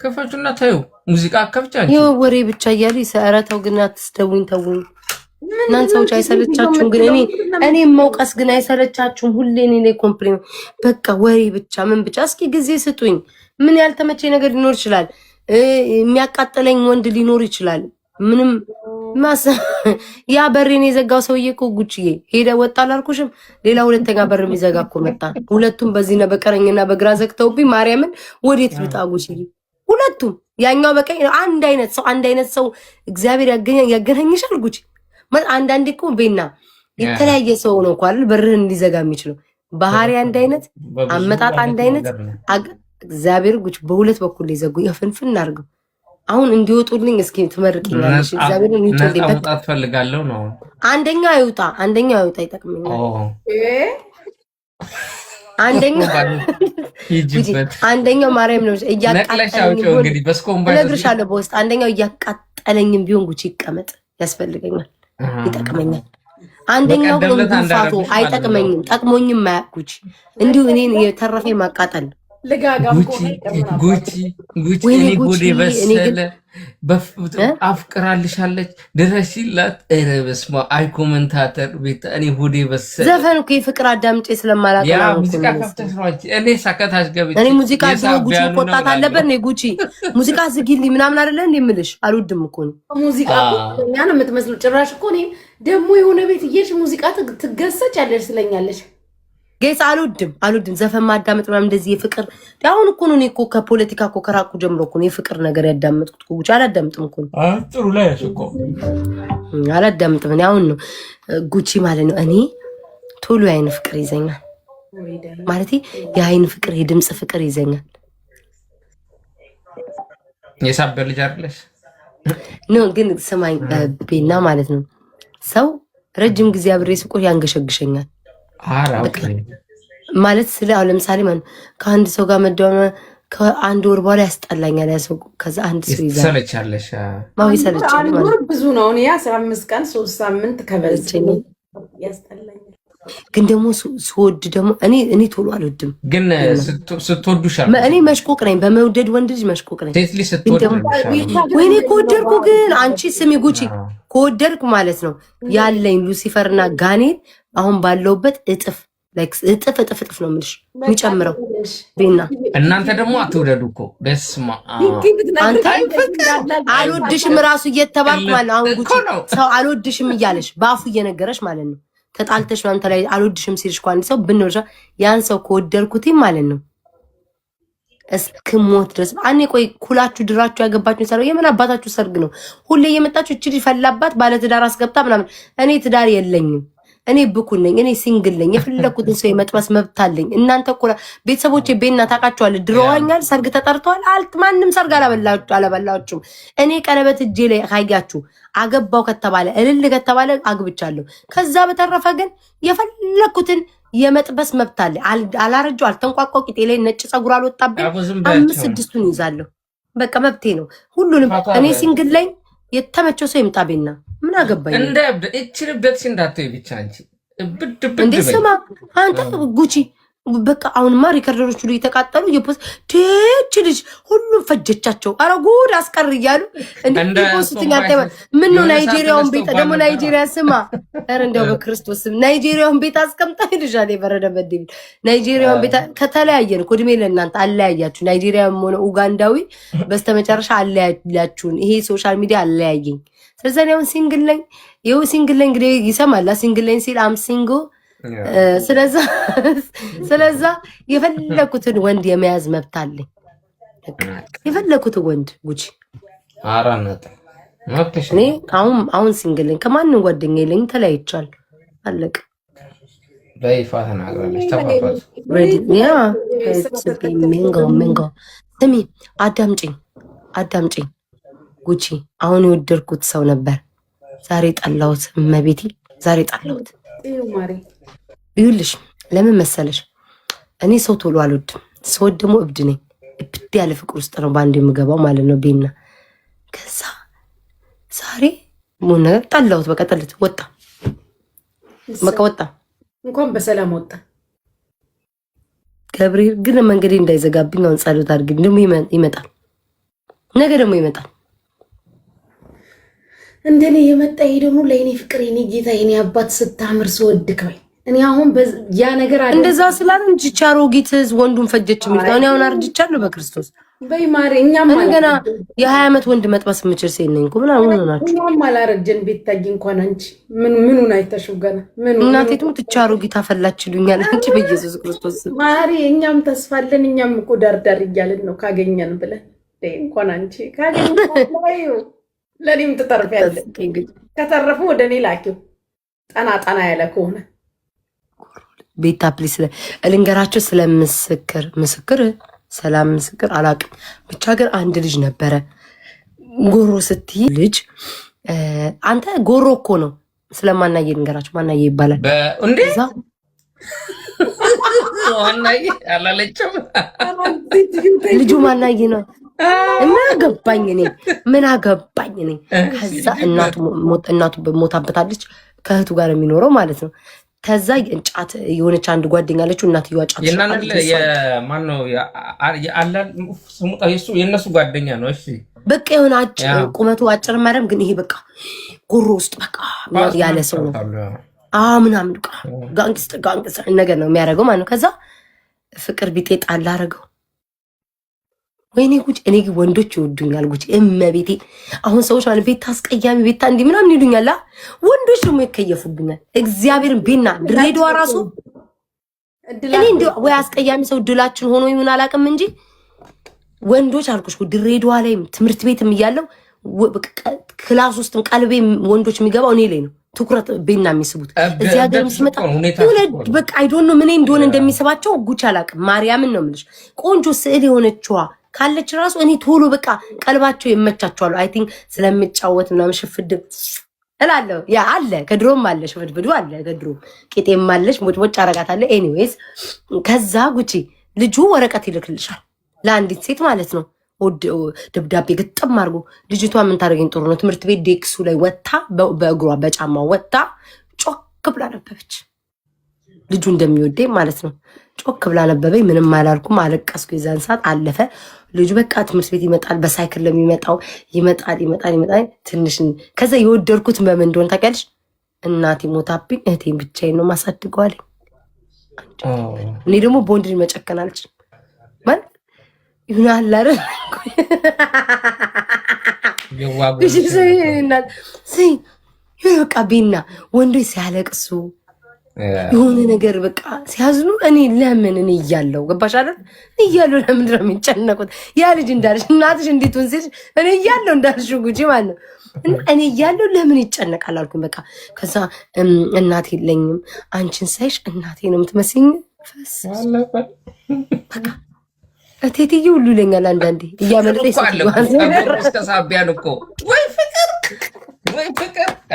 ከፈቹና ታዩ ሙዚቃ ከፍቻችሁ ይኸው ወሬ ብቻ እያሉ ይሰራታው። ግን አትስደውኝ ተውኝ። እናንተ ሰዎች አይሰለቻችሁም? ግን እኔ መውቀስ ግን አይሰለቻችሁም? ሁሌ እኔ ላይ ኮምፕሌን በቃ ወሬ ብቻ ምን ብቻ። እስኪ ጊዜ ስጡኝ። ምን ያልተመቼ ነገር ሊኖር ይችላል። የሚያቃጥለኝ ወንድ ሊኖር ይችላል። ምንም ያ በሬን የዘጋው ሰውዬ እኮ ጉቺዬ ሄደ ወጣ አላልኩሽም? ሌላ ሁለተኛ በር የሚዘጋ እኮ መጣ። ሁለቱም በዚህ ነው በቀረኝና በግራ ዘግተውብኝ ማርያምን ወዴት ልጣ ጉቺዬ? ሁለቱም ያኛው በቀኝ አንድ አይነት ሰው እግዚአብሔር ያገናኝሻል ጉቺ። አንዳንዴ እኮ ቤና የተለያየ ሰው ነው እኮ አይደል በርህን እንዲዘጋ የሚችለው። ባህሪ አንድ አይነት፣ አመጣጥ አንድ አይነት። እግዚአብሔር ጉቺ በሁለት በኩል ሊዘጉ የፍንፍን አድርገው አሁን እንዲወጡልኝ እስኪ ትመርቂኛለሽ? እግዚአብሔር እንዲወጡልኝ በጣም ፈልጋለሁ ነው። አንደኛው አይውጣ ይጠቅመኛል። አንደኛው ማርያም ነው እያቃጠለኝ በውስጥ አንደኛው እያቃጠለኝም ቢሆን ጉቺ ይቀመጥ፣ ያስፈልገኛል፣ ይጠቅመኛል። አንደኛው ጉንፋቶ አይጠቅመኝም፣ ጠቅሞኝም ማያውቅ ጉቺ እንዲሁ እኔን የተረፈ ማቃጠል ጉቺ እኔ ጎዴ በሰለ አፍቅራልሻለች ድረሽላት። ኧረ በስመ አብ አይ ኮመንታተር ቤት እኔ ጎዴ በሰለ ዘፈን እኮ የፍቅር አዳምጬ ስለማላውቅ ነው። ሙዚቃ ከፍተሽ ነው እኔ ሳከታሽ ገብቼ እኔ ሙዚቃ ጉቺ ቆጣት አለበት ነው ጉቺ ሙዚቃ ዝጊልኝ ምናምን አይደለ እንዴ የምልሽ። አልወድም እኮ ነው ሙዚቃ እኛ ነው የምትመስለው። ጭራሽ እኮ እኔ ደግሞ የሆነ ቤት እየሽ ሙዚቃ ትገሰጭ ያለሽ ስለኛለሽ ጌስ አልወድም ዘፈን ማዳመጥ ምናምን እንደዚህ የፍቅር አሁን እኮ ነው። እኔ እኮ ከፖለቲካ እኮ ከራቁ ጀምሮ እኮ ነው የፍቅር ነገር ያዳመጥኩት እኮ ጉቺ አላዳምጥም እኮ ጥሩ ላይ ያሽኮ አላዳምጥም። እኔ አሁን ነው ጉቺ ማለት ነው። እኔ ቶሎ የአይን ፍቅር ይዘኛል ማለት የአይን ፍቅር የድምጽ ፍቅር ይዘኛል። የሳበ ልጅ አይደለሽ ነው ግን ስማኝ ቤና ማለት ነው ሰው ረጅም ጊዜ አብሬ ስቆይ ያንገሸግሸኛል ማለት ስለ አሁን ለምሳሌ ማለት ከአንድ ሰው ጋር መደወል ከአንድ ወር በኋላ ያስጠላኛል። ያ ሰው ከዛ አንድ ሰው ይዛል ሰለቻለሽ ማው ይሰለቻል ማለት ነው። ብዙ ነው እኔ 15 ቀን 3 ሳምንት ከበለኝ ያስጠላኛል። ግን ደግሞ ስወድ ደግሞ እኔ ቶሎ አልወድም። ግን ስትወዱሻል እኔ መሽቆቅ ነኝ፣ በመውደድ ወንድ ልጅ መሽቆቅ ነኝ። ቴትሊ ስትወድ ወይኔ ከወደድኩ ግን አንቺ ስሚ ጉቺ ከወደድኩ ማለት ነው ያለኝ ሉሲፈርና ጋኔል አሁን ባለውበት እጥፍ ነው የምልሽ የሚጨምረው። ቤና እናንተ ደግሞ አትውደዱ እኮ በስማ አንተ አልወድሽም ራሱ እየተባልኩ ማለት አሁን ጉቺ ሰው አልወድሽም እያለሽ በአፉ እየነገረሽ ማለት ነው። ተጣልተሽ አንተ ላይ አልወድሽም ሲልሽ እንኳን ሰው ብንወርሻ ያን ሰው ከወደድኩት ማለት ነው እስክሞት ድረስ እኔ ቆይ ኩላችሁ ድራችሁ ያገባችሁ ሰው የምን አባታችሁ ሰርግ ነው ሁሌ እየመጣችሁ እቺ ፈላባት ባለ ትዳር አስገብታ ምናምን። እኔ ትዳር የለኝም፣ እኔ ብኩን ነኝ፣ እኔ ሲንግል ነኝ። የፈለኩትን ሰው የመጥበስ መብት አለኝ። እናንተ እኮ ቤተሰቦቼ ቤና ታውቃቸዋል፣ ድሮዋኛል፣ ሰርግ ተጠርተዋል። ማንም ሰርግ አላበላችሁም። እኔ ቀለበት እጄ ላይ ካያችሁ አገባው ከተባለ እልል ከተባለ አግብቻለሁ። ከዛ በተረፈ ግን የፈለኩትን የመጥበስ መብት አለ። አላረጀው አልተንቋቋው ቂጤ ላይ ነጭ ፀጉር አልወጣብኝ 5-6ቱን ይዛለሁ። በቃ መብቴ ነው ሁሉንም። እኔ ሲንግል ላይ የተመቸው ሰው ይምጣቤና ምን አገባኝ። እንደ እችልበት እንዳትይ ብቻ አንቺ እንዴ ስማ አንተ ጉቺ በቃ አሁንማ ሪከርደሮች ሁሉ እየተቃጠሉ የፖስት ቴች ልጅ ሁሉም ፈጀቻቸው። አረ ጉድ አስቀር እያሉ እንዴ ፖስቲንግ አጣይ ምን ነው ናይጄሪያውን ቤት ደግሞ ናይጄሪያ ስማ አረ እንደው በክርስቶስ ናይጄሪያውን ቤት አስቀምጣ ይልሻል የበረደበት ዲቪ ናይጄሪያውን ቤት ከተለያየን ኮድሜ ለእናንተ አለያያችሁ። ናይጄሪያም ሆነ ኡጋንዳዊ በስተመጨረሻ አለያያችሁን። ይሄ ሶሻል ሚዲያ አለያየኝ። ስለዚህ ነው ሲንግል ላይ ይኸው ሲንግል ላይ እንግዲህ ይሰማል ሲንግል ላይ ሲል አም ሲንግል ስለዛ የፈለኩትን ወንድ የመያዝ መብት አለኝ። የፈለኩትን ወንድ ጉቺ አራነት መብትሽ። እኔ አሁን ሲንግል ነኝ፣ ከማንም ጓደኛ የለኝ፣ ተለያይቻለሁ። አለቀ። በይፋ ተናግራለች። ተፋፋት ያ ሚንጎ ስሚ አዳምጪኝ ጉቺ። አሁን የወደድኩት ሰው ነበር፣ ዛሬ ጠላሁት። እመቤቴ ዛሬ ጠላሁት። ይኸውልሽ ለምን መሰለሽ እኔ ሰው ቶሎ አልወድም። ሰው ደግሞ እብድ ነኝ። እብድ ያለ ፍቅር ውስጥ ነው በአንድ የምገባው ማለት ነው ቤና። ከዛ ዛሬ ምን ነገር ጠላሁት። በቃ ጠልት ወጣ፣ በቃ ወጣ። እንኳን በሰላም ወጣ። ገብርኤል ግን መንገዴ እንዳይዘጋብኝ አሁን ጸሎት አድርጊ። ደግሞ ይመጣል ነገ ደግሞ ይመጣል። እንደኔ የመጣ ይሄ ደግሞ ለእኔ ፍቅር የኔ ጌታ የኔ አባት ስታምር ስወድከው እኔ አሁን ያ ነገር አለ እንደዛ ስላል እንጂ ቻሮጊት ወንዱን ፈጀች የሚል እኔ አሁን አርጅቻለሁ በክርስቶስ በይ ማሪ እኛም እኔ ገና የ20 ዓመት ወንድ መጥበስ የምችል ሴት ነኝ እኮ ምናምን ሆናችሁ እኛም አላረጀን ቤታዬ እንኳን አንቺ ምኑን አይተሽው ገና እናቴ ትሙት ቻሮጊት አፈላችሉኛል አንቺ በኢየሱስ ክርስቶስ ማሪ እኛም ተስፋለን እኛም እኮ ዳርዳር እያልን ነው ካገኘን ብለን እንኳን አንቺ ካገኘን ለኔም ትተርፊያለሽ ከተረፉ ወደ እኔ ላኪው ጠና ያለ ከሆነ ቤታ ፕሊስ ልንገራቸው ምስክር ሰላም ምስክር አላቅም ብቻ ግን አንድ ልጅ ነበረ ጎሮ ስትይ ልጅ አንተ ጎሮ እኮ ነው ስለማናየ ልንገራቸው ማናየ ይባላል እንዴ ማናየ አላለችም ልጁ ማናየ ነው ምን አገባኝ እኔ ከዛ እናቱ ሞታበታለች ከእህቱ ጋር የሚኖረው ማለት ነው ከዛ እንጫት የሆነች አንድ ጓደኛ አለችው እናትየዋ ጫት የማን ነው የእነሱ ጓደኛ ነው እሺ በቃ የሆነ ቁመቱ አጭር ማረም ግን ይሄ በቃ ጎሮ ውስጥ በቃ ያለ ሰው ነው ምናምን ጋንግስ ነገር ነው የሚያደርገው ማለት ነው ከዛ ፍቅር ቢጤ ጣል አደረገው ወይኔ ጉጭ እኔ ወንዶች ይወዱኛል ጉጭ እመቤቴ አሁን ሰዎች ማለት ቤታ አስቀያሚ ቤታ እንዲህ ምናምን ይሉኛል ወንዶች ደግሞ ይከየፉብኛል እግዚአብሔርን ቤና ድሬዳዋ ራሱ እኔ እንደው ወይ አስቀያሚ ሰው ድላችን ሆኖ ይሁን አላውቅም እንጂ ወንዶች አልኩሽ ድሬዳዋ ላይ ትምህርት ቤትም እያለው ክላስ ውስጥም ቀልቤ ወንዶች የሚገባው እኔ ላይ ነው ትኩረት ቤና የሚስቡት እዚህ ሀገር ሲመጣ በቃ አይ ዶንት ኖ ምን እንደሆነ እንደሚስባቸው ጉጭ አላውቅም ማርያምን ነው የምልሽ ቆንጆ ስዕል የሆነችዋ ካለች ራሱ እኔ ቶሎ በቃ ቀልባቸው ይመቻቸዋል አይ ቲንክ ስለምጫወት ምናምን ሽፍድ እላለሁ ያ አለ ከድሮም አለ ሽፍድብዱ አለ ከድሮ ቂጤም አለሽ ሞጭ አረጋታለሁ ኤኒዌይስ ከዛ ጉቺ ልጁ ወረቀት ይልክልሻል ለአንዲት ሴት ማለት ነው ደብዳቤ ግጥም አድርጎ ልጅቷ ምን ታደርገኝ ጥሩ ነው ትምህርት ቤት ዴክሱ ላይ ወጣ በእግሯ በጫማ ወጣ ጮክ ብላ ነበበች ልጁ እንደሚወደኝ ማለት ነው ጮክ ብላ ነበበኝ ምንም አላልኩም አለቀስኩ የዛን ሰዓት አለፈ ልጁ በቃ ትምህርት ቤት ይመጣል በሳይክል ለሚመጣው ይመጣል ትንሽ ከዛ የወደድኩት በምን እንደሆነ ታውቂያለሽ እናቴ ሞታብኝ እህቴን ብቻዬን ነው ማሳድገው አለኝ እኔ ደግሞ በወንድ መጨከን አልችልም ማለት ይሁን አለ በቃ ቤና ወንዶች ሲያለቅሱ የሆነ ነገር በቃ ሲያዝኑ እኔ ለምን እኔ እያለሁ ገባሽ አይደል እያለሁ ለምንድን ነው የሚጨነቁት ያ ልጅ እንዳልሽ እናትሽ እንዴት ወንሴሽ እኔ እያለሁ እንዳልሽ ጉጂ ማለት ነው እኔ እያለሁ ለምን ይጨነቃል አልኩኝ በቃ ከዛ እናት የለኝም አንቺን ሳይሽ እናቴ ነው የምትመስኝ ፈስ በቃ እቴትዬ ሁሉ ይለኛል አንዳንዴ እያመለጠኝ ሳቢያን እኮ ወይ ፍቅር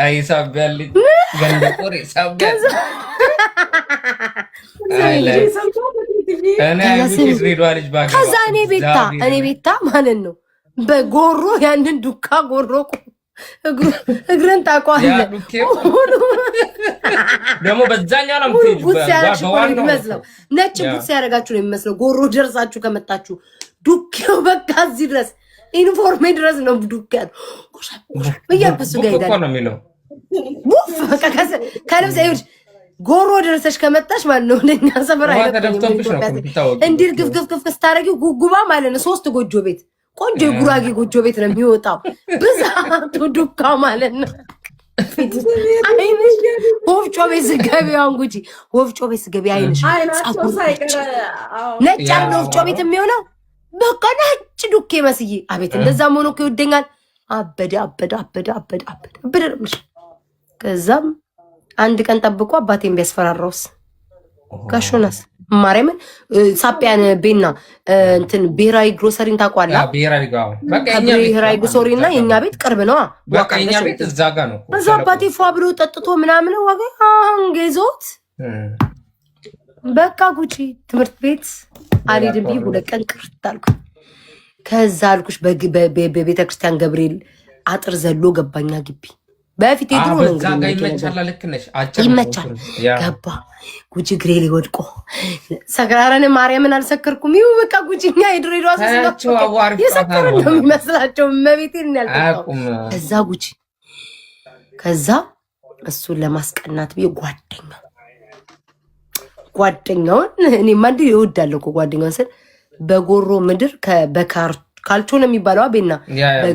አይ ሳቢያን ገንደቆሬ ሳቢያን ከዛ እኔ ቤታ ማለት ነው በጎሮ ያንን ዱካ ጎሮ እግረን ታውቀዋለህ ደግሞ በዛኛው ነው የምትመስለው ነጭ ቡትስ ያደረጋችሁ ነው የሚመስለው ጎሮ ደርሳችሁ ከመጣችሁ ዱኬው በቃ እዚህ ድረስ ዩኒፎርሜ ድረስ ነው ዱኬ እያልኩሱ ጋር ሄዳለሁ ከልብስ ይኸውልሽ ጎሮ ደርሰሽ ከመጣሽ ማለት ነው እንደኛ ሰፈር አይደለም እንዲህ ግፍግፍ ስታረጊው ጉጉባ ማለት ነው 3 ጎጆ ቤት ቆንጆ ጉራጌ ጎጆ ቤት ነው የሚወጣው ብዛቱ ዱካ ማለት ነው አይንሽ ወፍጮ ቤት ስገቢያውን ጉጂ ወፍጮ ቤት ስገቢ አይንሽ ነጭ ያለ ወፍጮ ቤት የሚሆነው በቃ ነጭ ዱኬ መስዬ አቤት እንደዛ ሆኖ እኮ ይወደኛል አበደ ከዛም አንድ ቀን ጠብቆ አባቴን ቢያስፈራራውስ ጋሾናስ ማርያምን ሳጵያን ቤና እንትን ብሔራዊ ግሮሰሪን ታውቋላ ብሔራዊ ግሮሰሪ እና የኛ ቤት ቅርብ ነው እዛ አባቴ ፏ ብሎ ጠጥቶ ምናምን ዋጋ አንገዞት በቃ ጉቺ ትምህርት ቤት አልሄድም ብዬ 2 ቀን ቅርት አልኩ ከዛ አልኩሽ በቤተክርስቲያን ገብርኤል አጥር ዘሎ ገባኛ ግቢ በፊት የድሮ ነው ይመቻል። ገባ ጉጂ ግሬ ሊወድቆ ሰክራረን ማርያምን አልሰከርኩም። ይሁ በቃ ጉጂኛ የድሬዳዋ የሰከረ ነው የሚመስላቸው። መቤቴን ያልጠጣው ከዛ ጉጂ ከዛ እሱን ለማስቀናት ብዬ ጓደኛውን እኔማ እንዲህ እወዳለሁ እኮ ጓደኛውን ስል በጎሮ ምድር ካልቾ ነው የሚባለው ቤና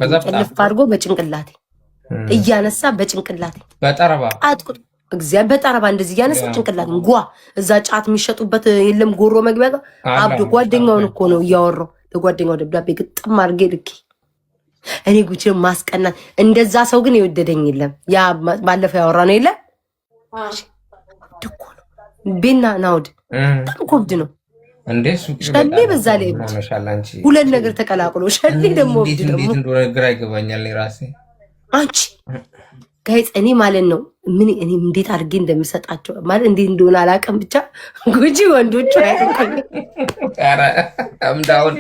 በጭልፍ አድርጎ በጭንቅላቴ እያነሳ በጭንቅላቴ በጠረባ አጥቁ እግዚአብሔር በጠረባ እንደዚህ እያነሳ ጭንቅላቴ ጓ እዛ ጫት የሚሸጡበት የለም ጎሮ መግቢያ ጋር አብዶ ጓደኛውን እኮ ነው እያወራው ለጓደኛው ደብዳቤ ግጥም አድርጌ ልኬ እኔ ጉቺ ማስቀናት እንደዛ ሰው ግን የወደደኝ የለም። ያ ባለፈው ያወራ ነው የለ ቤና ናውድ ኮብድ ነው እንዴስ ሸሌ በዛ ላይ ሁለት ነገር ተቀላቅሎ ሸሌ ደግሞ ግራ ይገባኛል ራሴ አንቺ ጋይስ እኔ ማለት ነው ምን እኔ እንዴት አድርጌ እንደምሰጣቸው ማለት እንዴት እንደሆነ አላውቅም። ብቻ ጉጂ ወንዶቹ አይደለም ኧረ አምዳውን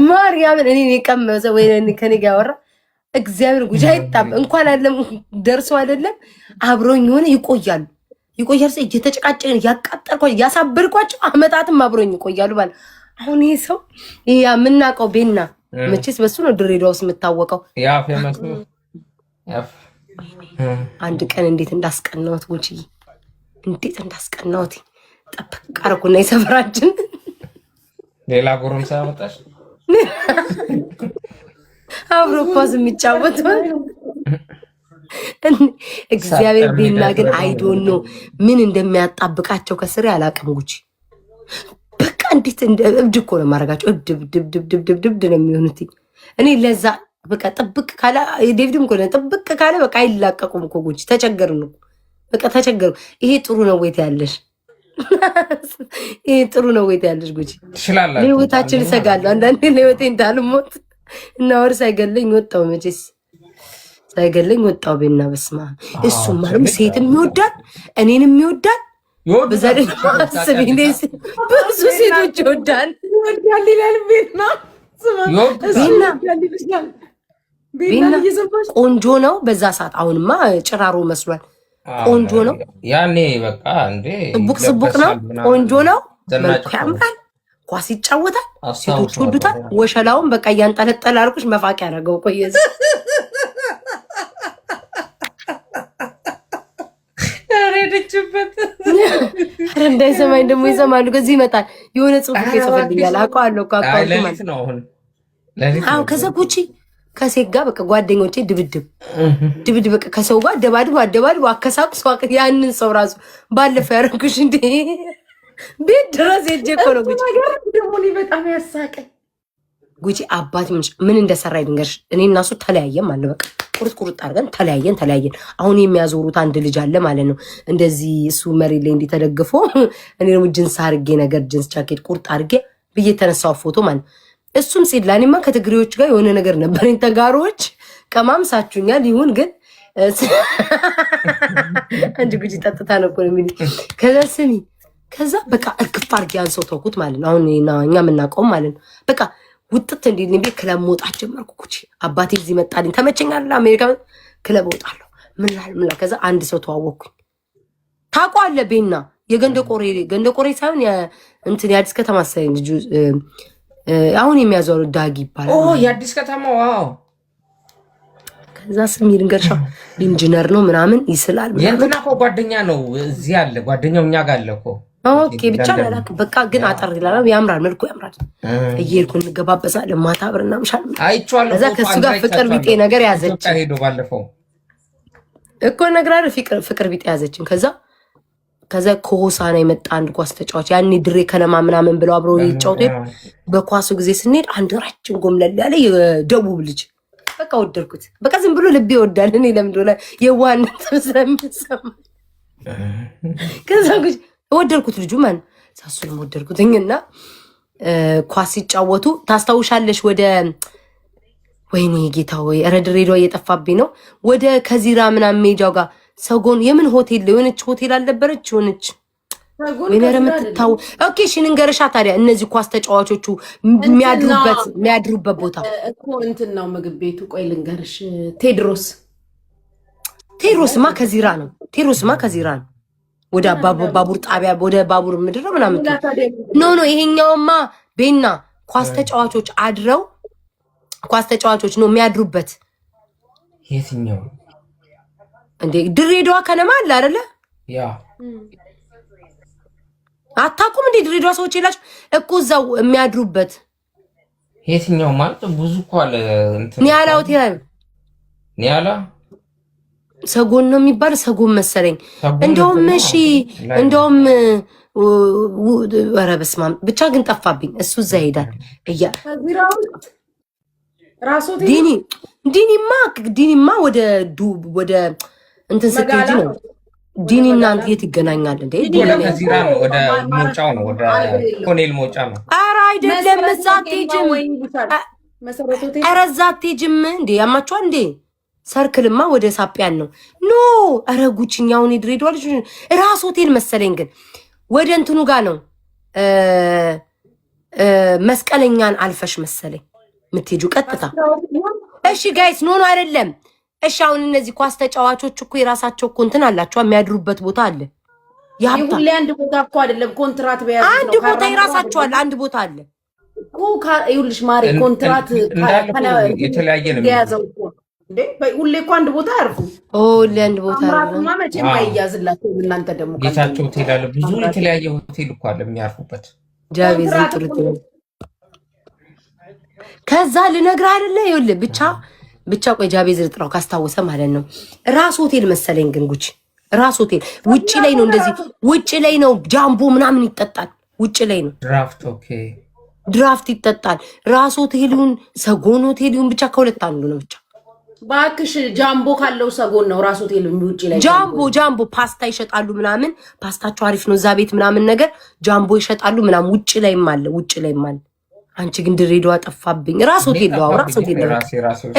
ማርያምን እኔ ቀመሰ ወይ ከኔ ጋር አወራ እግዚአብሔር ጉጂ አይጣም እንኳን አይደለም ደርሶ አይደለም አብሮኝ ሆነ ይቆያሉ እየተጨቃጨቅን ያቃጠልኳቸው ያሳበርኳቸው አመታትም አብሮኝ ይቆያሉ ማለት አሁን ይሄ ሰው የምናውቀው ቤና መቼስ በሱ ነው ድሬዳዋ ውስጥ የምታወቀው ያ ፌመስ አንድ ቀን እንዴት እንዳስቀናውት ጉጂ እንዴት እንዳስቀናውት ጠበቅ አደረኩና የሰፈራችን ሌላ ጎረምሳ ያመጣሽ አውሮፓስ የሚጫወት እግዚአብሔር ቤና ግን አይዶን ነው ምን እንደሚያጣብቃቸው ከስሬ አላውቅም። ጉጂ በቃ እንዴት እብድ እኮ ነው የማደርጋቸው። እብድ ነው የሚሆኑት። እኔ ለዛ በቃ ጥብቅ ካለ ዴቪድም እኮ ጥብቅ ካለ በቃ አይላቀቁም እኮ ጉጂ። ተቸገርን እኮ በቃ ተቸገሩ። ይሄ ጥሩ ነው ወይት ያለሽ ይሄ ጥሩ ነው ወይት ያለሽ ጉጂ ትችላላችሁ። ለህይወታችን እሰጋለሁ አንዳንዴ ለህይወቴ እንዳልሞት እና ወር ሳይገለኝ ወጣው መቼስ ሳይገለኝ ወጣው ቤና በስማ እሱ ማለት ሴትም ይወዳል እኔንም ይወዳል በዛ ደግሞ ብዙ ሴቶች ይወዳል ይላል ቤና ቤና ቆንጆ ነው በዛ ሰዓት። አሁንማ ጭራሮ መስሏል። ቆንጆ ነው ያኔ በቃ እንዴ ስቡቅ ነው ቆንጆ ነው መልኩ ያምራል ኳስ ይጫወታል ሴቶች ይወዱታል። ወሸላውን በቃ እያንጠለጠለ አልኩሽ መፋቂያ ያደረገው ቆየዝ አሬድችበት እንዳይሰማኝ ደግሞ ይሰማሉ። ከዚህ ይመጣል የሆነ ጽሁፍ ይጽፍልኛል አውቀዋለሁ እኮ ለሊት ነው አሁን ለሊት አዎ ከዛ ጉቺ ከሴት ጋር በቃ ጓደኞቼ ድብድብ በቃ ከሰው ጋር አደባድቡ አከሳቁስ ያንን ሰው ራሱ ባለፈው ያደረኩሽ እንዴ ቤት ድረስ ሄጄ እኮ ነው ጉቺ ደግሞ በጣም ያሳቀኝ ጉቺ አባት ምን እንደሰራ ይድንገርሽ። እኔ እና እሱ ተለያየን ማለት በቃ ቁርጥ አድርገን ተለያየን። አሁን የሚያዞሩት አንድ ልጅ አለ ማለት ነው እንደዚህ እሱ መሬት ላይ እንዲተደግፎ እኔ ደግሞ ጅንስ አድርጌ ነገር ጅንስ ጃኬት ቁርጥ አድርጌ ብዬ የተነሳው ፎቶ ማለት እሱም ሲላኒማ ከትግሬዎች ጋር የሆነ ነገር ነበረኝ። ተጋሮች ቀማምሳችሁኛል ይሁን ግን አንድ ጉጂ ጠጥታ ነው እኮ የሚል ከዛ በቃ እርግፍ አድርጌ አንሰው ተውኩት ማለት ነው። አሁን እኛ የምናውቀው ማለት ነው በቃ ውጥት እንዲል ቤት ክለብ መውጣት ጀመርኩ። ጉቺ አባቴ እዚህ መጣልኝ ተመቸኛል። አሜሪካ ክለብ ወጣለሁ ምን ከዛ አንድ ሰው ተዋወቅኩኝ። ታውቀዋለህ ቤና ገንደ ቆሬ ሳይሆን እንትን የአዲስ ከተማ ሳይሆን ልጁ አሁን የሚያዘሩ ዳጊ ይባላል። የአዲስ ከተማ ዋው። ከዛ ስም ይልንገርሻ ኢንጂነር ነው ምናምን ይስላል የእንትና እኮ ጓደኛ ነው እዚህ አለ ጓደኛው እኛ ጋር አለ እኮ ኦኬ ብቻ ላላክ በቃ ግን አጠር ይላል ያምራል መልኩ ያምራል። እየሄድኩ እንገባበዛለን ማታ አብረን እናምሻለን። አይቼዋለሁ። ከዛ ከሱ ጋር ፍቅር ቢጤ ነገር ያዘች ሄዶ ባለፈው እኮ ነግራለ ፍቅር ቢጤ ያዘችን። ከዛ ከሆሳና የመጣ አንድ ኳስ ተጫዋች ያኔ ድሬ ከነማ ምናምን ብለው አብረው ይጫወቱ በኳሱ ጊዜ ስንሄድ አንድ ራችን ጎምለል ያለ የደቡብ ልጅ በቃ ወደድኩት። በቃ ዝም ብሎ ልቤ ይወዳል። እኔ ለምን እንደሆነ የዋህነት ስለሚሰማ ከዛ ወደድኩት ልጁ ማን ሳሱንም ወደድኩትኝና ኳስ ሲጫወቱ ታስታውሻለሽ? ወደ ወይኔ ጌታ ወይ ኧረ ድሬዳዋ እየጠፋብኝ ነው። ወደ ከዚራ ምናምን ሜጃው ጋር ሰጎን የምን ሆቴል የሆነች ሆቴል አልነበረች? የሆነች ወይኔ ረምትታው ኦኬ እሺ ንገርሻ ታዲያ እነዚህ ኳስ ተጫዋቾቹ የሚያድሩበት ቦታ እኮ እንትን ነው ምግብ ቤቱ ቆይ ልንገርሽ ቴድሮስማ ከዚራ ነው ወደ ባቡር ጣቢያ ወደ ባቡር ምድር ነው ምናምን ኖ ይሄኛውማ ቤና ኳስ ተጫዋቾች ነው የሚያድሩበት የትኛው እንዴ ድሬዳዋ ከነማ አለ አይደለ ያ አታውቁም እንዴ ድሬዳዋ ሰዎች ይላችሁ እኮ እዛው የሚያድሩበት የትኛው ማለት ብዙ እኮ አለ እንትን ኒያላ ሆቴል ኒያላ ሰጎን ነው የሚባል ሰጎን መሰለኝ እንደውም ኧረ በስመ አብ ብቻ ግን ጠፋብኝ እሱ እዛ ሄዳል ዲኒማ ወደ እንትን ስትሄጂ ነው ዲኒና የት ይገናኛል እንዴ ከዚራ ነው ወደ ሞጫው ነው ወደ ኮኔል ሞጫ ነው ኧረ አይደለም እዛ አትሄጂም እንዴ ያማችኋል እንዴ ሰርክልማ ወደ ሳጵያን ነው ኖ ኧረ ጉቺኛውን ድሬዳዋ ልጅ ራስ ሆቴል መሰለኝ ግን ወደ እንትኑ ጋር ነው መስቀለኛን አልፈሽ መሰለኝ ምትሄጁ ቀጥታ እሺ ጋይስ ኖ አይደለም እሺ አሁን እነዚህ ኳስ ተጫዋቾች እኮ የራሳቸው እኮ እንትን አላቸው የሚያድሩበት ቦታ አለ ሁሌ አንድ ቦታ እኮ አይደለም ኮንትራት በያዙ ነው አንድ ቦታ ይራሳቸው አለ አንድ ቦታ አለ እኮ ይኸውልሽ ማሪ ኮንትራት የተለያየ ነው የያዘው እኮ እንዴ ሁሌ እኮ አንድ ቦታ አርፉ ሁሌ አንድ ቦታ አርፉ ማመቼ ማይያዝላችሁ እናንተ ደግሞ ጌታቸው ሆቴል አለ ብዙ የተለያየ ሆቴል እኮ አለ የሚያርፉበት ጃቤዝ ጥርጥ ከዛ ልነግርህ አይደለ ይኸውልህ ብቻ ቆይ ጃቤዝ ልጥራው ካስታወሰ ማለት ነው ራስ ሆቴል መሰለኝ ግን ጉቺ ራስ ሆቴል ውጪ ላይ ነው እንደዚህ ውጪ ላይ ነው ጃምቦ ምናምን ይጠጣል ውጪ ላይ ነው ድራፍት ይጠጣል ራስ ሆቴሉን ሰጎን ሆቴሉን ብቻ ከሁለት አንዱ ነው ብቻ ባክሽ ጃምቦ ካለው ሰጎን ነው ራስ ሆቴል ውጪ ላይ ጃምቦ ፓስታ ይሸጣሉ ምናምን ፓስታቸው አሪፍ ነው እዛ ቤት ምናምን ነገር ጃምቦ ይሸጣሉ ምናምን ውጪ ላይም አለ አንቺ ግን ድሬዳዋ ጠፋብኝ ራስ ሆቴል ነው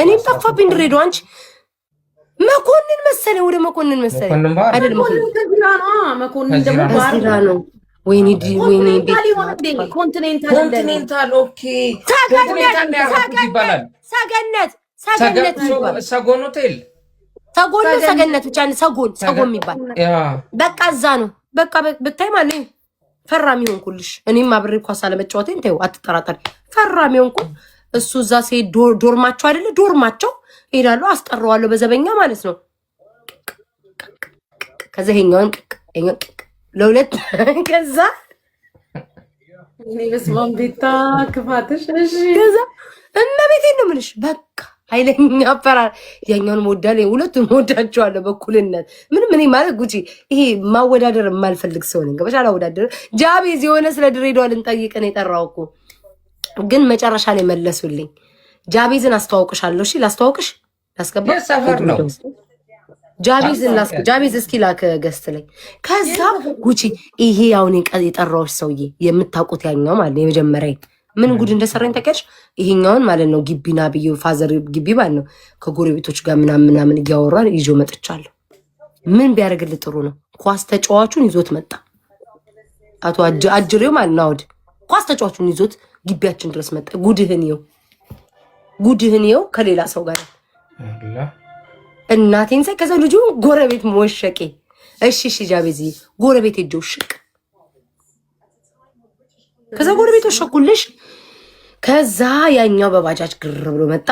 እኔም ጠፋብኝ ድሬዳዋ አንቺ መኮንን መሰለኝ ወደ መኮንን መሰለኝ አይደል መኮንን ደግሞ ባርላ ነው ወይኔ ኮንቲኔንታል ኦኬ ሰገነት ሰጎን ሆቴል ሰገነት ብቻ ሰጎን የሚባል በቃ እዛ ነው በቃ ብታይ ማለት ፈራሚ ሆንኩልሽ እኔም አብሬ ኳስ አለመጫወቴን ተይው አትጠራጠሪ ፈራሚ ሆንኩ እሱ እዛ ሲሄድ ዶርማቸው አይደለ ዶርማቸው ሄዳለሁ አስጠራዋለሁ በዘበኛ ማለት ነው ከዛ ይሄኛውን ለሁለት ከዛ እኔ በስማም ቤታ ክፋትሽ እሺ ከዛ እመቤቴን ነው የምልሽ በቃ ኃይለኛ አፈራር ያኛውን ወዳለ ሁለቱን ወዳቸዋለሁ በኩልነት ምንም እኔ ማለት ጉቺ ይሄ ማወዳደር የማልፈልግ ሰው ነኝ ገበሻ አላወዳደር ጃቤዝ የሆነ ስለ ድሬዳዋ ልንጠይቅን የጠራው እኮ ግን መጨረሻ ላይ መለሱልኝ ጃቤዝን አስተዋውቅሻለሁ እሺ ላስተዋውቅሽ ላስገባ ሰፈር ነው ጃቤዝ እስኪ ላክ ገስት ላይ ከዛ ጉቺ ይሄ አሁን የጠራዎች ሰውዬ የምታውቁት ያኛው ማለት ነው የመጀመሪያ ምን ጉድ እንደሰራኝ ታውቂያለሽ ይሄኛውን ማለት ነው ግቢና ብዩ ፋዘር ግቢ ማለት ነው ከጎረቤቶች ጋር ምናምን እያወራን ይዞ መጥቻለሁ ምን ቢያደርግልህ ጥሩ ነው ኳስ ተጫዋቹን ይዞት መጣ አቶ አጅሬው ማለት ነው ኳስ ተጫዋቹን ይዞት ግቢያችን ድረስ መጣ ጉድህን ይው ከሌላ ሰው ጋር እናቴን ሳይ ከዛ ልጁ ጎረቤት ሞሸቄ እሺ ጃቤዚ ጎረቤት ሄደው ሽቅ ከዛ ጎረቤቶች ሸኩልሽ ከዛ ያኛው በባጃጅ ግር ብሎ መጣ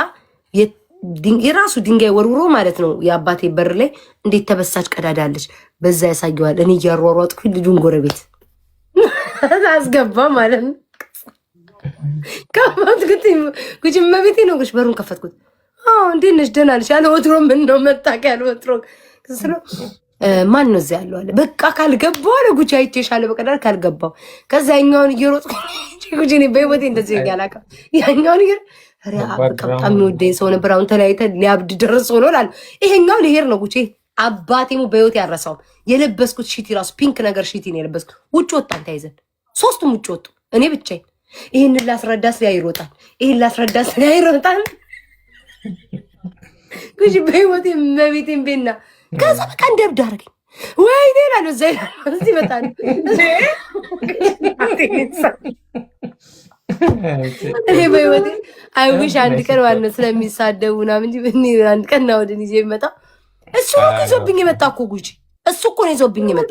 የራሱ ድንጋይ ወርውሮ ማለት ነው የአባቴ በር ላይ እንዴት ተበሳጭ ቀዳዳለች በዛ ያሳየዋል እኔ እያሯሯጥኩ ልጁን ጎረቤት አስገባ ማለት ነው ከፈትኩት ጉጂ መቤቴ ነው ግሽ በሩን ከፈትኩት እንዴት ነሽ ደህና ነሽ ያለ ወትሮ ምን ነው መጣቅ ያለ ወትሮ ማን ነው እዚያ ያለው አለ በቃ ካልገባው አለ ጉቺ አይቼሻለሁ በቀዳር ካልገባው ከዛ ያኛውን እየሮጥኩ ጉቺ እኔ በህይወቴ እንደዚህ ያላካ ያኛውን በጣም የሚወደኝ ሰው ነበር አሁን ተለያይተን ሊያብድ ደርሶ ነው ላል ይሄኛው ልሄድ ነው ጉቺ አባቴሙ በህይወት ያረሳው የለበስኩት ሺቲ ራሱ ፒንክ ነገር ሺቲ ነው የለበስኩት ውጭ ወጣን ተይዘን ሶስቱም ውጭ ወጡ እኔ ብቻዬን ይሄንን ላስረዳስ ላይ ይሮጣል ይሄን ላስረዳስ ላይ ይሮጣል ጉቺ በህይወቴ መቤቴን ቤና ከዛ በቃ እንደብድ አደረገኝ ወይኔ እላለሁ። እዛ እዚህ በጣም እኔ በህይወቴ አይዊሽ አንድ ቀን ማለት ነው ስለሚሳደቡ ምናምን እንጂ አንድ ቀን እና ወደን ይዤ የሚመጣ እሱ ነው ይዞብኝ የመጣ እኮ ጉጂ እሱ እኮ ነው ይዞብኝ የመጣ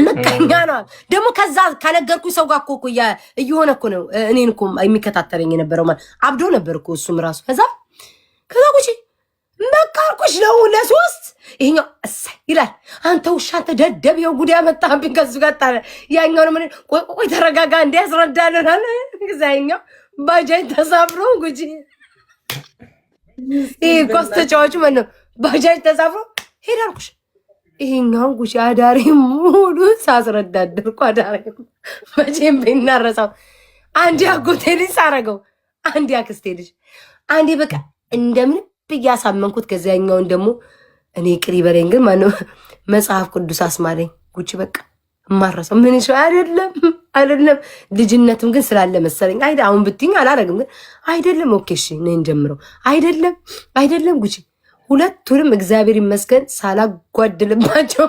ምቀኛ ነው ደግሞ። ከዛ ከነገርኩኝ ሰው ጋር እኮ እየሆነ እኮ ነው እኔን እኮ የሚከታተለኝ የነበረው ማለት አብዶ ነበር እኮ እሱም ራሱ ከዛ ጉጂ በቃ አልኩሽ ነው ለሶስት ይሄኛው እሰይ ይላል። አንተ ውሻ አንተ ደደብ ይኸው ጉድ ያመጣብኝ ከሱ ጋር ታለ ያኛው ነው ቆይ ተረጋጋ እንደ ያስረዳልናል። ከዛኛው ባጃጅ ተሳፍሮ ጉጂ ይሄ ኳስ ተጫዋቹ ማለት ነው ባጃጅ ተሳፍሮ ሄድ አልኩሽ። ይሄኛው ጉጂ አዳሪ ሙሉ ሳስረዳድርኩ አዳሪ መቼም ብናረሳው አንዴ አጎቴ ልጅ ሳረገው አንዴ አክስቴ ልጅ አንዴ በቃ እንደምን ብያሳመንኩት። ከዚያኛውን ደግሞ እኔ ቅሪ በለኝ ግን ማነው መጽሐፍ ቅዱስ አስማለኝ ጉቺ በቃ ማረሰው ምን ይሻ አይደለም ልጅነትም ግን ስላለ መሰለኝ አሁን ብትይኝ አላረግም ግን አይደለም ኦኬ እሺ ነኝ ጀምረው አይደለም ጉቺ ሁለቱንም እግዚአብሔር ይመስገን ሳላጓድልባቸው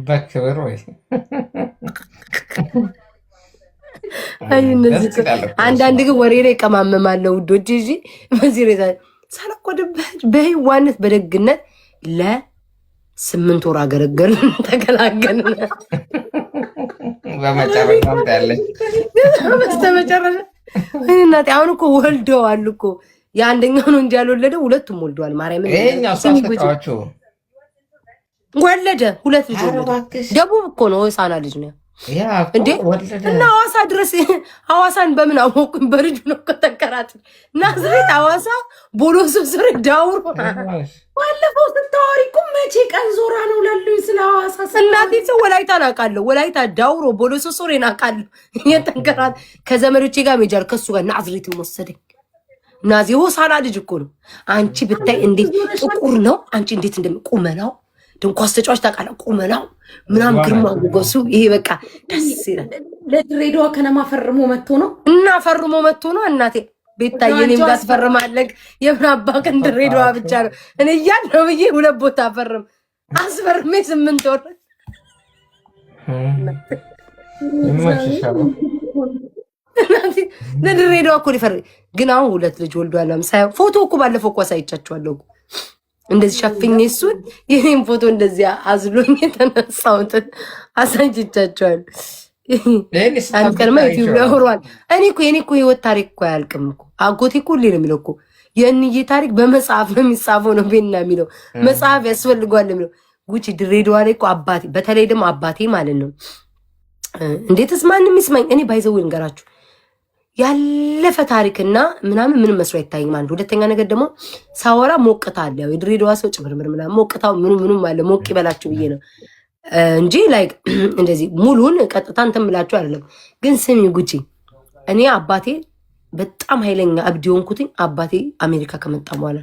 በክብር ወይ አንዳንድ ግን ወሬ ላይ ቀማመማለሁ ውዶች እንጂ በዚህ ሬሳ ሳላቆድበት በህዋነት በደግነት ለ8 ወር አገለገልን ተገላገልን። በስተመጨረሻ እናቴ አሁን እኮ ወልደዋል እኮ የአንደኛው ነው እንጂ ያልወለደ ሁለቱም ወልደዋል። ማርያም ወለደ 2 ልጅ ወለደ። ደቡብ እኮ ነው ህፃና ልጅ ነው እንዴ እና ሐዋሳ ድረስ ሐዋሳን በምን አወቁኝ? በልጁ ነው ከተከራት ናዝሬት ሐዋሳ ቦሎሶ ስር ዳውሮ ባለፈው ስታወሪ እኮ መቼ ቀን ዞራ ነው ላሉኝ ስለ ሐዋሳ እናቴ ሰው ወላይታ ናቃለሁ ወላይታ ዳውሮ ቦሎሶ ስር ናቃለሁ የተንከራት ከዘመዶቼ ጋር ሜጃል ከሱ ጋር ናዝሬት ወሰደኝ። ናዚ ሆሳና ልጅ እኮ ነው። አንቺ ብታይ እንዴት ጥቁር ነው አንቺ እንዴት እንደምቆመናው ኳስ ተጫዋች ታውቃለህ ቁመናው ምናምን ግርማ ሞገሱ ይሄ በቃ ደስ ይላል። ለድሬዳዋ ከነማ ፈርሞ መጥቶ ነው እና ፈርሞ መጥቶ ነው እናቴ ቤታዬ እኔም ጋር ትፈርማለህ የምን አባከን ድሬዳዋ ብቻ ነው እኔ እያለሁ ብዬ 2 ቦታ ፈርም አስፈርሜ 8 ወር ለድሬዳዋ እኮ ሊፈርም ግን አሁን 2 ልጅ ወልዷል። ሳይሆን ፎቶ እኮ ባለፈው እኮ አሳይቻችኋለሁ እንደዚህ ሸፍኜ እሱን የኔን ፎቶ እንደዚህ አዝሎኝ የተነሳሁትን አሳይቻችኋለሁ። አንቀርማ ዩቲዩብ ላይ አውሯል። እኔ እኮ የኔ እኮ ህይወት ታሪክ እኮ አያልቅም እኮ አጎቴ እኮ ሁሌ ነው የሚለው እኮ የእንዬ ታሪክ በመጽሐፍ ነው የሚጻፈው ነው ቤና የሚለው መጽሐፍ ያስፈልገዋል የሚለው ጉቺ ድሬዳዋ ላይ እኮ አባቴ በተለይ ደግሞ አባቴ ማለት ነው እንዴትስ ማንም ይስማኝ እኔ ባይዘው ልንገራችሁ ያለፈ ታሪክና ምናምን ምንም መስሎ አይታይም። አንድ ሁለተኛ ነገር ደግሞ ሳወራ ሞቅታ አለ ያው የድሬዳዋ ሰው ጭምርምር ምናምን ሞቅታው ምንም አለ ሞቅ ይበላችሁ ብዬ ነው እንጂ ላይክ እንደዚህ ሙሉን ቀጥታ እንትን ብላችሁ አይደለም። ግን ስሚ ጉቺ እኔ አባቴ በጣም ኃይለኛ አብዲ ሆንኩትኝ አባቴ አሜሪካ ከመጣ በኋላ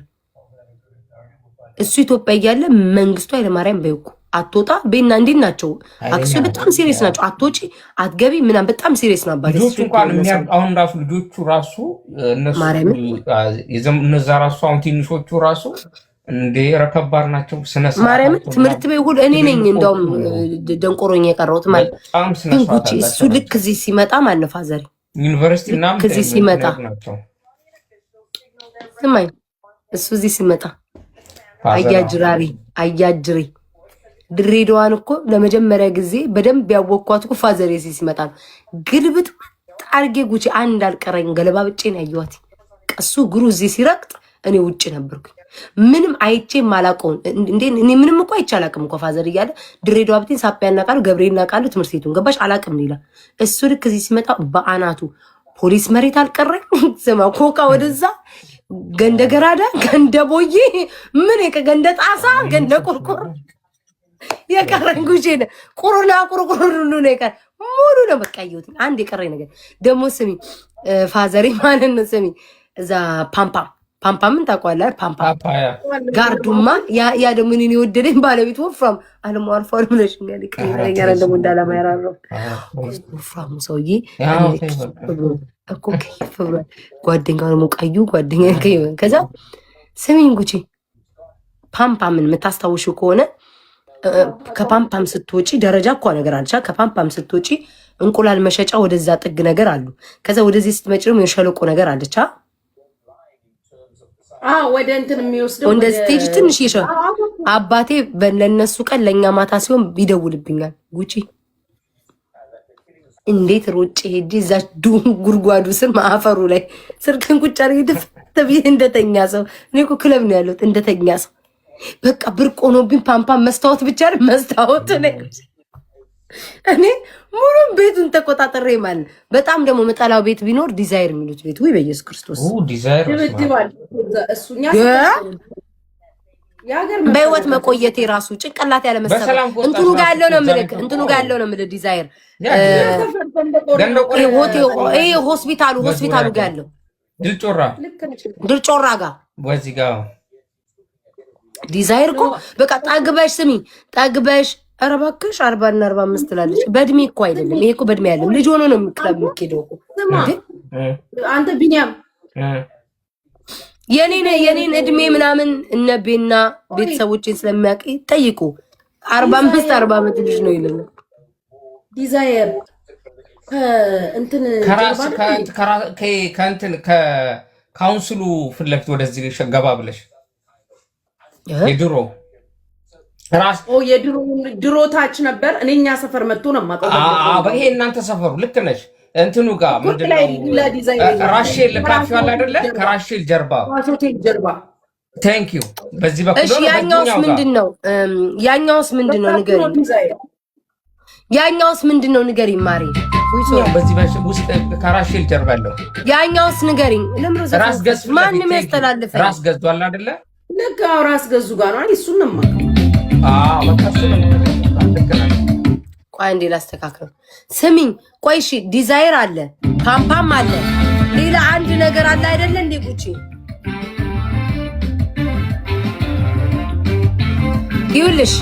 እሱ ኢትዮጵያ እያለ መንግስቱ ኃይለማርያም በይኩ አትወጣ ቤና እንዴት ናቸው አክሱ በጣም ሲሪየስ ናቸው። አትወጪ አትገቢ ምናምን በጣም ሲሪየስ ነው አባቴ። ልጆቹ እንኳን አሁን ራሱ ልጆቹ ራሱ እነዛ ራሱ አሁን ትንሾቹ ራሱ እንዴ ረከባር ናቸው። ማርያም ትምህርት ቤት ሁሉ እኔ ነኝ እንደውም ደንቆሮኝ የቀረሁት ማለት ግን ጉቺ እሱ ልክ እዚህ ሲመጣ ማለት ነው ፋዘር ዩኒቨርሲቲ እና እዚህ ሲመጣ ስማኝ እሱ እዚህ ሲመጣ አያጅሪ ድሬዳዋን እኮ ለመጀመሪያ ጊዜ በደንብ ያወቅኳት እኮ ፋዘር እዚህ ሲመጣ ነው። ግልብጥ አርጌ ጉቺ አንድ አልቀረኝ ገለባ ብጬን ያየኋት ቀሱ ግሩ እዚህ ሲረቅጥ እኔ ውጭ ነበርኩኝ። ምንም አይቼ ማላቀውን እንዴ እኔ ምንም እኮ አይቻላቅም እኮ ፋዘር እያለ ድሬዳዋ ብቴን ሳፒያና ቃሉ ገብሬና ቃሉ ትምህርት ቤቱን ገባሽ አላቅም ሌላ እሱ ልክ እዚህ ሲመጣ በአናቱ ፖሊስ መሬት አልቀረኝ ስማ ኮካ ወደዛ ገንደ ገራዳ ገንደ ቦዬ ምን ገንደ ጣሳ ገንደ ቁርቁር የቀረኝ ጉቺ ነው። ቁሩና ቁርቁር ሁሉ ነው የቀረ ሙሉ ነው በቃ ይሁት አንድ የቀረኝ ነገር ደግሞ ስሚ ፋዘሪ ማለት ነው ስሚ እዛ ፓምፓ ምን ታውቀዋለህ? ፓምፓ ጋርዱማ ያ ደግሞ እኔን የወደደኝ ባለቤት ወፍራም አለሙ አልፏል ብለሽኛል። ቀይረኛ ደግሞ እንዳላማ ያራረው ወፍራሙ ሰውዬ እኮ ከይፍ ብሏል። ጓደኛው ደግሞ ቀዩ ጓደኛ ከዛ ስሚኝ ጉቺ ፓምፓ ምን የምታስታውሽው ከሆነ ከፓምፓም ስትወጪ ደረጃ እኮ ነገር አለቻ። ከፓምፓም ስትወጪ እንቁላል መሸጫ ወደዛ ጥግ ነገር አሉ። ከዛ ወደዚህ ስትመጪ ደግሞ የሸለቆ ነገር አለቻ። ወደ እንትን የሚወስደው ወደ ስቴጅ ትንሽ አባቴ ለነሱ ቀን ለኛ ማታ ሲሆን ይደውልብኛል። ጉቺ እንዴት ሮጬ ሄጄ እዛ ጉርጓዱ ስር ማፈሩ ላይ ስርክን ቁጭ አድርጌ ተብዬ እንደተኛ ሰው። እኔ እኮ ክለብ ነው ያለሁት እንደተኛ ሰው። በቃ ብርቅ ሆኖብኝ ፓምፓም መስታወት ብቻ ነው መስታወት ነው። እኔ ሙሉም ቤቱን ተቆጣጠሬ ማለት በጣም ደግሞ መጣላው ቤት ቢኖር ዲዛይር የሚሉት ቤት ወይ በኢየሱስ ክርስቶስ ዲዛይር እሱኛ በህይወት መቆየቴ ራሱ ጭንቅላት ያለ መሰለ እንትኑ ጋር ያለው ነው ምልክ እንትኑ ጋር ያለው ነው ምልክ ዲዛይር ሆስፒታሉ ጋር ያለው ድልጮራ ጋር ወዚህ ጋር ዲዛይር እኮ በቃ ጠግበሽ ስሚ ጠግበሽ ኧረ እባክሽ 40 እና 45 ትላለች። በእድሜ እኮ አይደለም ይሄ እኮ በእድሜ አይደለም ልጅ ሆኖ ነው ክለብ የሚኬደው እኮ አንተ ቢኒያም የኔን እድሜ ምናምን እነቤና ቤተሰቦችን ስለሚያውቅ ጠይቁ 45 40 ዓመት ልጅ ነው ይላል። ዲዛይር እንትን ከእንትን ከካውንስሉ ፊት ለፊት ወደዚህ ገባ ብለሽ የድሮ የድሮ ታች ነበር። እኔኛ ሰፈር መጥቶ ነው የማውቀው። ይሄ እናንተ ሰፈሩ ልክ ነሽ። እንትኑ ጋር ምንድነው ራሼል ካፌ አለ አይደለ? ከራሼል ጀርባ ቴንክ ዩ። በዚህ በኩል እሺ። ያኛውስ ምንድነው? ንገሪኝ። ያኛውስ ምንድነው ንገሪኝ ማሪ። በዚህ ውስጥ ከራሼል ጀርባ ያለው ያኛውስ ንገሪኝ። ራስ ገዝ ማንም ያስተላልፈ ራስ ገዝ አለ አይደለ? ልክ ራስ ገዙ ጋር ነው። እሱን ነው የማውቀው። ቆይ እንዴ ላስተካክለው። ስሚኝ ቆይ እሺ፣ ዲዛይር አለ ፓምፓም አለ ሌላ አንድ ነገር አለ አይደለ እንዴ ጉቺ? ይኸውልሽ